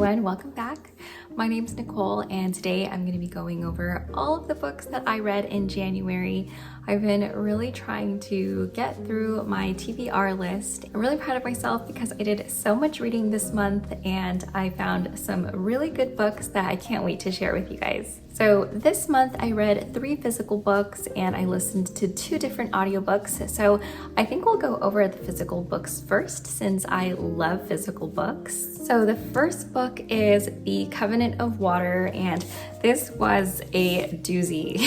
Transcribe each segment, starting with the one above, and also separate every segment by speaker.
Speaker 1: everyone, welcome back. My name's Nicole and today I'm going to be going over all of the books that I read in January. I've been really trying to get through my TBR list. I'm really proud of myself because I did so much reading this month and I found some really good books that I can't wait to share with you guys. So this month I read 3 physical books and I listened to 2 different audiobooks. So I think we'll go over the physical books first since I love physical books. So the first book is The Covenant of Water, and this was a doozy.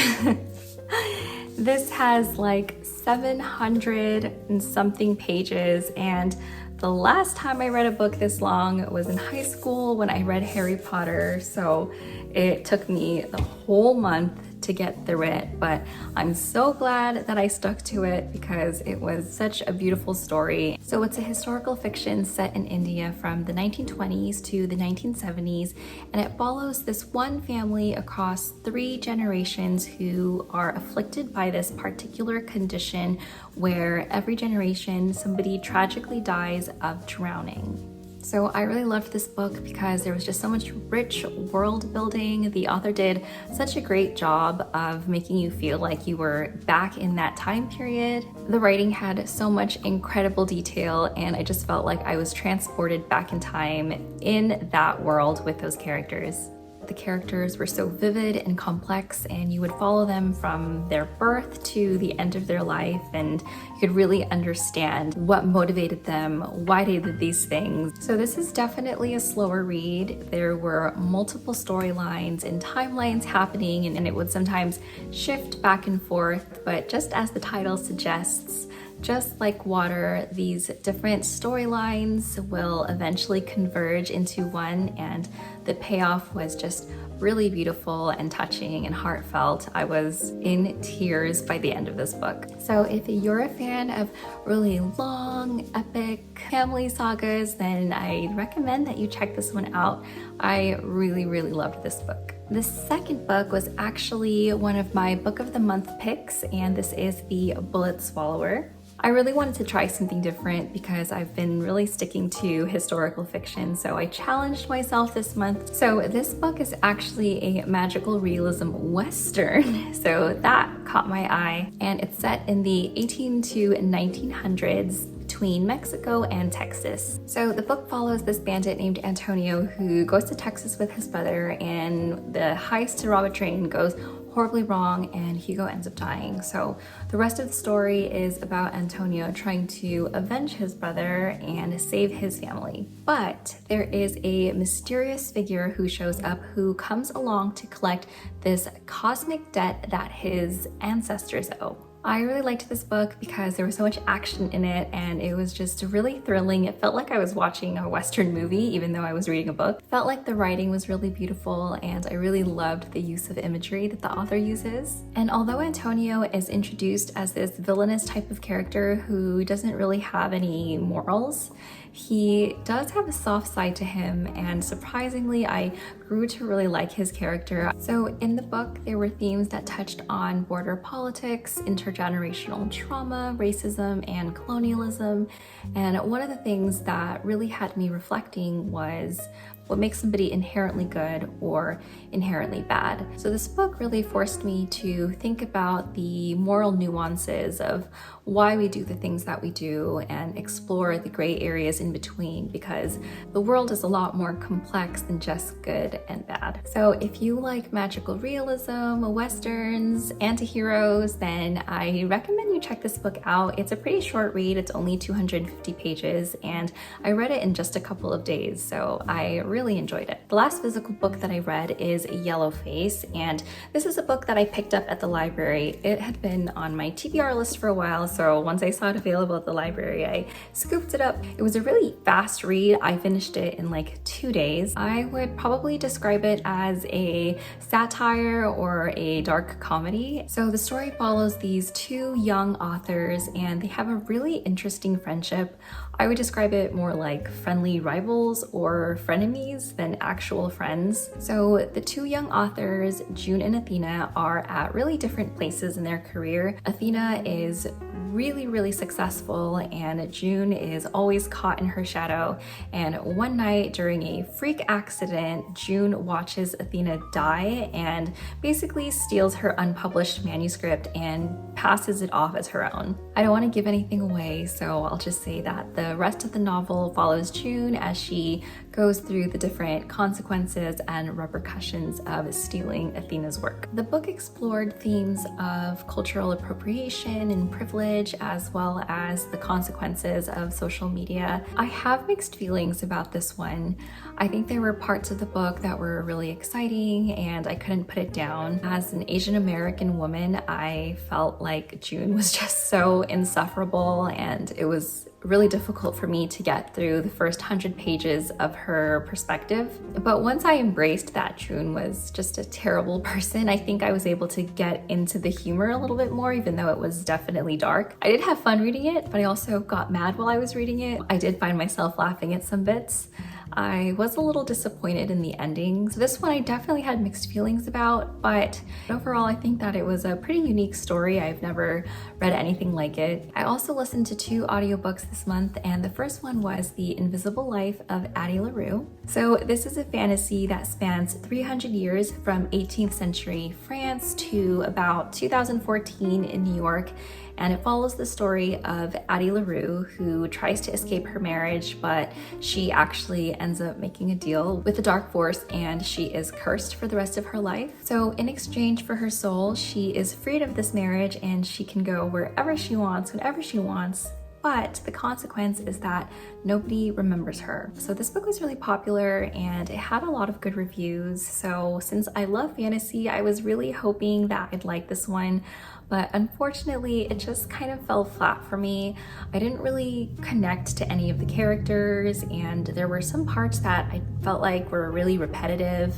Speaker 1: This has like 700 and something pages, and the last time I read a book this long was in high school when I read Harry Potter, so it took me the whole month to get through it, but I'm so glad that I stuck to it because it was such a beautiful story. So it's a historical fiction set in India from the 1920s to the 1970s, and it follows this one family across 3 generations who are afflicted by this particular condition where every generation somebody tragically dies of drowning. So I really loved this book because there was just so much rich world building. The author did such a great job of making you feel like you were back in that time period. The writing had so much incredible detail and I just felt like I was transported back in time in that world with those characters. The characters were so vivid and complex and you would follow them from their birth to the end of their life and you could really understand what motivated them, why they did these things. So this is definitely a slower read. There were multiple storylines and timelines happening and it would sometimes shift back and forth, but just as the title suggests, just like water, these different storylines will eventually converge into one, and the payoff was just really beautiful and touching and heartfelt. I was in tears by the end of this book. So if you're a fan of really long, epic family sagas, then I recommend that you check this one out. I really loved this book. The second book was actually one of my book of the month picks, and this is The Bullet Swallower. I really wanted to try something different because I've been really sticking to historical fiction, so I challenged myself this month. So this book is actually a magical realism western, so that caught my eye, and it's set in the 18 to 1900s between Mexico and Texas. So the book follows this bandit named Antonio who goes to Texas with his brother, and the heist to rob a train goes horribly wrong and Hugo ends up dying. So the rest of the story is about Antonio trying to avenge his brother and save his family. But there is a mysterious figure who shows up who comes along to collect this cosmic debt that his ancestors owe. I really liked this book because there was so much action in it and it was just really thrilling. It felt like I was watching a Western movie even though I was reading a book. It felt like the writing was really beautiful and I really loved the use of imagery that the author uses. And although Antonio is introduced as this villainous type of character who doesn't really have any morals, he does have a soft side to him, and surprisingly I grew to really like his character. So in the book there were themes that touched on border politics, intergenerational trauma, racism, and colonialism. And one of the things that really had me reflecting was what makes somebody inherently good or inherently bad. So this book really forced me to think about the moral nuances of why we do the things that we do and explore the gray areas in between, because the world is a lot more complex than just good and bad. So if you like magical realism, westerns, anti-heroes, then I recommend you check this book out. It's a pretty short read. It's only 250 pages and I read it in just a couple of days, so I really enjoyed it. The last physical book that I read is Yellowface, and this is a book that I picked up at the library. It had been on my TBR list for a while, so once I saw it available at the library, I scooped it up. It was a really fast read. I finished it in like 2 days. I would probably describe it as a satire or a dark comedy. So the story follows these 2 young authors and they have a really interesting friendship. I would describe it more like friendly rivals or frenemies than actual friends. So the 2 young authors, June and Athena, are at really different places in their career. Athena is really successful, and June is always caught in her shadow. And one night during a freak accident, June watches Athena die and basically steals her unpublished manuscript and passes it off as her own. I don't want to give anything away, so I'll just say that the rest of the novel follows June as she goes through the different consequences and repercussions of stealing Athena's work. The book explored themes of cultural appropriation and privilege, as well as the consequences of social media. I have mixed feelings about this one. I think there were parts of the book that were really exciting and I couldn't put it down. As an Asian American woman, I felt like June was just so insufferable, and it was really difficult for me to get through the first 100 pages of her perspective. But once I embraced that June was just a terrible person, I think I was able to get into the humor a little bit more, even though it was definitely dark. I did have fun reading it, but I also got mad while I was reading it. I did find myself laughing at some bits. I was a little disappointed in the ending. So this one I definitely had mixed feelings about, but overall I think that it was a pretty unique story. I've never read anything like it. I also listened to 2 audiobooks this month, and the first one was The Invisible Life of Addie LaRue. So this is a fantasy that spans 300 years from 18th century France to about 2014 in New York. And it follows the story of Addie LaRue, who tries to escape her marriage, but she actually ends up making a deal with the dark force and she is cursed for the rest of her life. So in exchange for her soul, she is freed of this marriage and she can go wherever she wants, whenever she wants. But the consequence is that nobody remembers her. So this book was really popular and it had a lot of good reviews. So since I love fantasy, I was really hoping that I'd like this one. But unfortunately, it just kind of fell flat for me. I didn't really connect to any of the characters, and there were some parts that I felt like were really repetitive.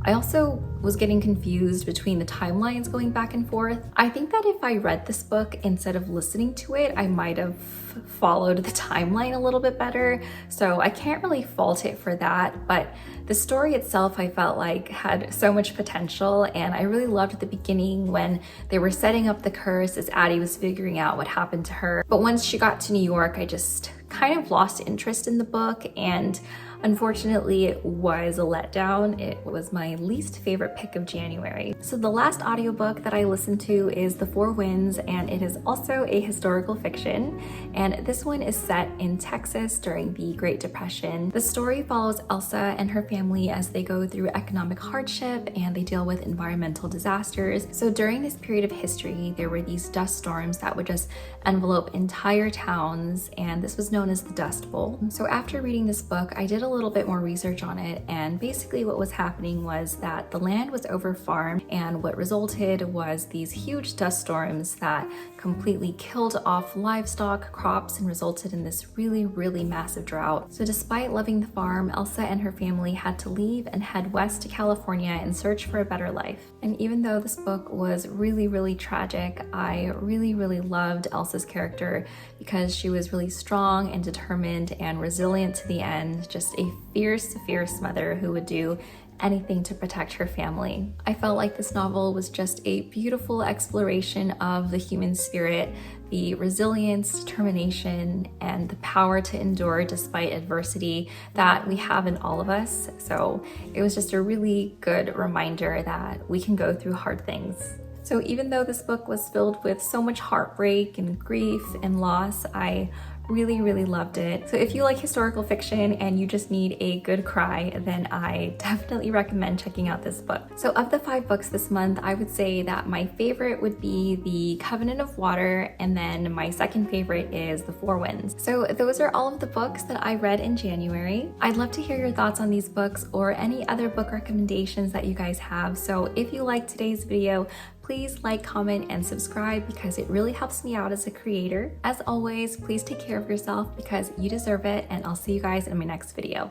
Speaker 1: I also was getting confused between the timelines going back and forth. I think that if I read this book instead of listening to it, I might have followed the timeline a little bit better. So I can't really fault it for that, but the story itself I felt like had so much potential, and I really loved at the beginning when they were setting up the curse as Addie was figuring out what happened to her. But once she got to New York, I just kind of lost interest in the book, and unfortunately, it was a letdown. It was my least favorite pick of January. So the last audiobook that I listened to is The Four Winds, and it is also a historical fiction. And this one is set in Texas during the Great Depression. The story follows Elsa and her family as they go through economic hardship and they deal with environmental disasters. So during this period of history, there were these dust storms that would just envelope entire towns, and this was known as the Dust Bowl. So after reading this book, I did a little bit more research on it, and basically what was happening was that the land was over-farmed, and what resulted was these huge dust storms that completely killed off livestock, crops, and resulted in this really massive drought. So despite loving the farm, Elsa and her family had to leave and head west to California and search for a better life. And even though this book was really tragic, I really loved Elsa's character because she was really strong and determined and resilient to the end, just a fierce mother who would do anything to protect her family. I felt like this novel was just a beautiful exploration of the human spirit, the resilience, determination, and the power to endure despite adversity that we have in all of us. So it was just a really good reminder that we can go through hard things. So even though this book was filled with so much heartbreak and grief and loss, I really loved it. So if you like historical fiction and you just need a good cry, then I definitely recommend checking out this book. So of the 5 books this month, I would say that my favorite would be The Covenant of Water, and then my second favorite is The Four Winds. So those are all of the books that I read in January. I'd love to hear your thoughts on these books or any other book recommendations that you guys have. So if you liked today's video, please like, comment, and subscribe because it really helps me out as a creator. As always, please take care of yourself because you deserve it, and I'll see you guys in my next video.